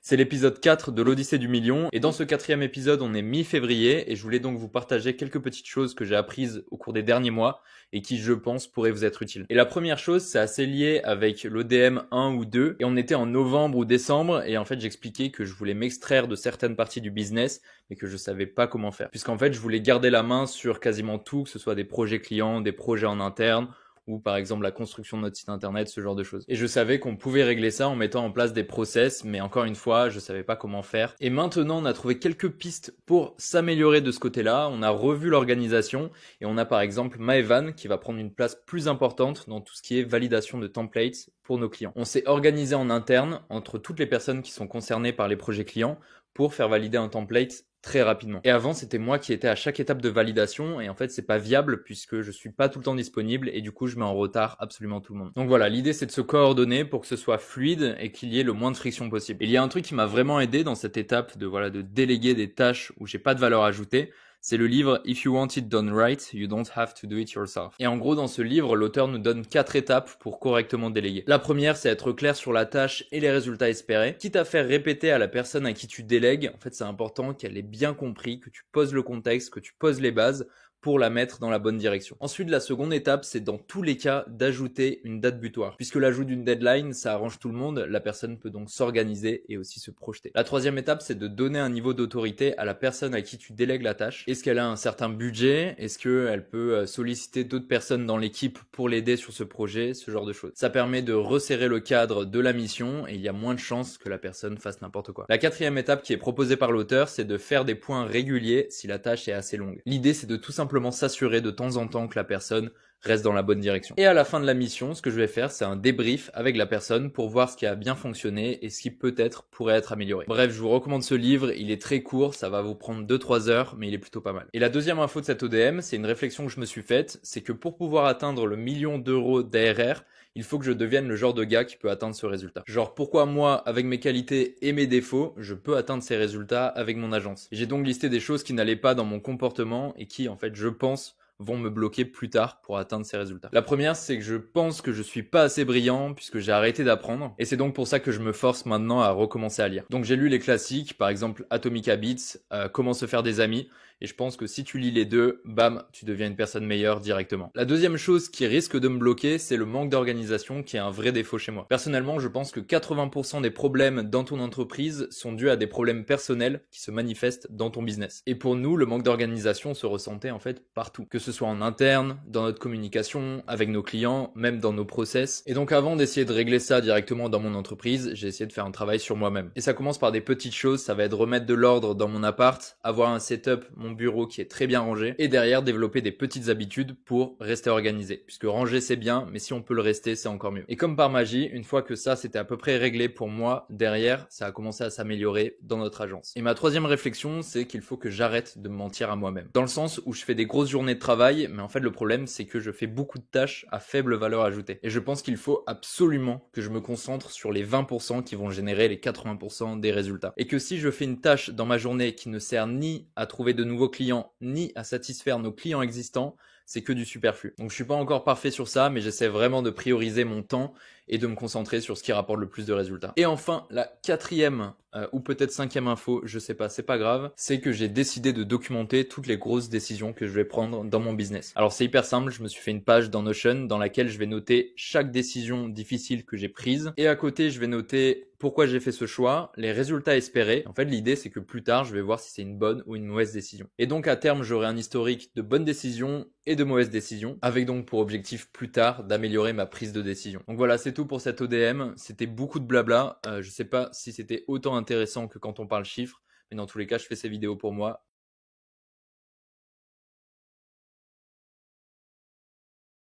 C'est l'épisode 4 de l'Odyssée du million et dans ce quatrième épisode on est mi-février et je voulais donc vous partager quelques petites choses que j'ai apprises au cours des derniers mois et qui je pense pourraient vous être utiles. Et la première chose, c'est assez lié avec l'ODM 1 ou 2 et on était en novembre ou décembre et en fait j'expliquais que je voulais m'extraire de certaines parties du business mais que je savais pas comment faire. Puisqu'en fait je voulais garder la main sur quasiment tout, que ce soit des projets clients, des projets en interne ou par exemple la construction de notre site internet, ce genre de choses. Et je savais qu'on pouvait régler ça en mettant en place des process, mais encore une fois, je savais pas comment faire. Et maintenant, on a trouvé quelques pistes pour s'améliorer de ce côté-là. On a revu l'organisation et on a par exemple Maëvan qui va prendre une place plus importante dans tout ce qui est validation de templates pour nos clients. On s'est organisé en interne entre toutes les personnes qui sont concernées par les projets clients pour faire valider un template très rapidement. Et avant, c'était moi qui étais à chaque étape de validation et en fait, c'est pas viable puisque je suis pas tout le temps disponible et du coup, je mets en retard absolument tout le monde. Donc voilà, l'idée c'est de se coordonner pour que ce soit fluide et qu'il y ait le moins de friction possible. Et il y a un truc qui m'a vraiment aidé dans cette étape de déléguer des tâches où j'ai pas de valeur ajoutée. C'est le livre If You Want It Done Right, You Don't Have to Do It Yourself. Et en gros, dans ce livre, l'auteur nous donne 4 étapes pour correctement déléguer. La première, c'est être clair sur la tâche et les résultats espérés. Quitte à faire répéter à la personne à qui tu délègues, en fait, c'est important qu'elle ait bien compris, que tu poses le contexte, que tu poses les bases pour la mettre dans la bonne direction. Ensuite, la seconde étape, c'est dans tous les cas d'ajouter une date butoir. Puisque l'ajout d'une deadline, ça arrange tout le monde, la personne peut donc s'organiser et aussi se projeter. La troisième étape, c'est de donner un niveau d'autorité à la personne à qui tu délègues la tâche. Est-ce qu'elle a un certain budget? Est-ce qu'elle peut solliciter d'autres personnes dans l'équipe pour l'aider sur ce projet? Ce genre de choses. Ça permet de resserrer le cadre de la mission et il y a moins de chances que la personne fasse n'importe quoi. La quatrième étape qui est proposée par l'auteur, c'est de faire des points réguliers si la tâche est assez longue. L'idée, c'est de tout simplement s'assurer de temps en temps que la personne reste dans la bonne direction. Et à la fin de la mission, ce que je vais faire, c'est un débrief avec la personne pour voir ce qui a bien fonctionné et ce qui peut-être pourrait être amélioré. Bref, je vous recommande ce livre, il est très court, ça va vous prendre 2-3 heures, mais il est plutôt pas mal. Et la deuxième info de cette ODM, c'est une réflexion que je me suis faite, c'est que pour pouvoir atteindre le 1 million d'euros d'ARR, il faut que je devienne le genre de gars qui peut atteindre ce résultat. Genre pourquoi moi, avec mes qualités et mes défauts, je peux atteindre ces résultats avec mon agence. J'ai donc listé des choses qui n'allaient pas dans mon comportement et qui, en fait, je pense, vont me bloquer plus tard pour atteindre ces résultats. La première, c'est que je pense que je suis pas assez brillant puisque j'ai arrêté d'apprendre et c'est donc pour ça que je me force maintenant à recommencer à lire. Donc j'ai lu les classiques, par exemple Atomic Habits, Comment se faire des amis et je pense que si tu lis les deux, bam, tu deviens une personne meilleure directement. La deuxième chose qui risque de me bloquer, c'est le manque d'organisation qui est un vrai défaut chez moi. Personnellement, je pense que 80% des problèmes dans ton entreprise sont dus à des problèmes personnels qui se manifestent dans ton business. Et pour nous, le manque d'organisation se ressentait en fait partout. Que ce soit en interne, dans notre communication, avec nos clients, même dans nos process. Et donc avant d'essayer de régler ça directement dans mon entreprise, j'ai essayé de faire un travail sur moi-même. Et ça commence par des petites choses, ça va être remettre de l'ordre dans mon appart, avoir un setup, mon bureau qui est très bien rangé, et derrière développer des petites habitudes pour rester organisé. Puisque ranger c'est bien, mais si on peut le rester, c'est encore mieux. Et comme par magie, une fois que ça c'était à peu près réglé pour moi, derrière, ça a commencé à s'améliorer dans notre agence. Et ma troisième réflexion, c'est qu'il faut que j'arrête de me mentir à moi-même. Dans le sens où je fais des grosses journées de travail, mais en fait le problème c'est que je fais beaucoup de tâches à faible valeur ajoutée. Et je pense qu'il faut absolument que je me concentre sur les 20% qui vont générer les 80% des résultats. Et que si je fais une tâche dans ma journée qui ne sert ni à trouver de nouveaux clients, ni à satisfaire nos clients existants, c'est que du superflu. Donc je suis pas encore parfait sur ça, mais j'essaie vraiment de prioriser mon temps et de me concentrer sur ce qui rapporte le plus de résultats. Et enfin, la quatrième ou peut-être cinquième info, je sais pas, c'est pas grave, c'est que j'ai décidé de documenter toutes les grosses décisions que je vais prendre dans mon business. Alors c'est hyper simple, je me suis fait une page dans Notion dans laquelle je vais noter chaque décision difficile que j'ai prise et à côté je vais noter pourquoi j'ai fait ce choix, les résultats espérés. En fait, l'idée, c'est que plus tard, je vais voir si c'est une bonne ou une mauvaise décision. Et donc, à terme, j'aurai un historique de bonnes décisions et de mauvaises décisions, avec donc pour objectif plus tard d'améliorer ma prise de décision. Donc voilà, c'est tout pour cette ODM. C'était beaucoup de blabla. Je sais pas si c'était autant intéressant que quand on parle chiffres, mais dans tous les cas, je fais ces vidéos pour moi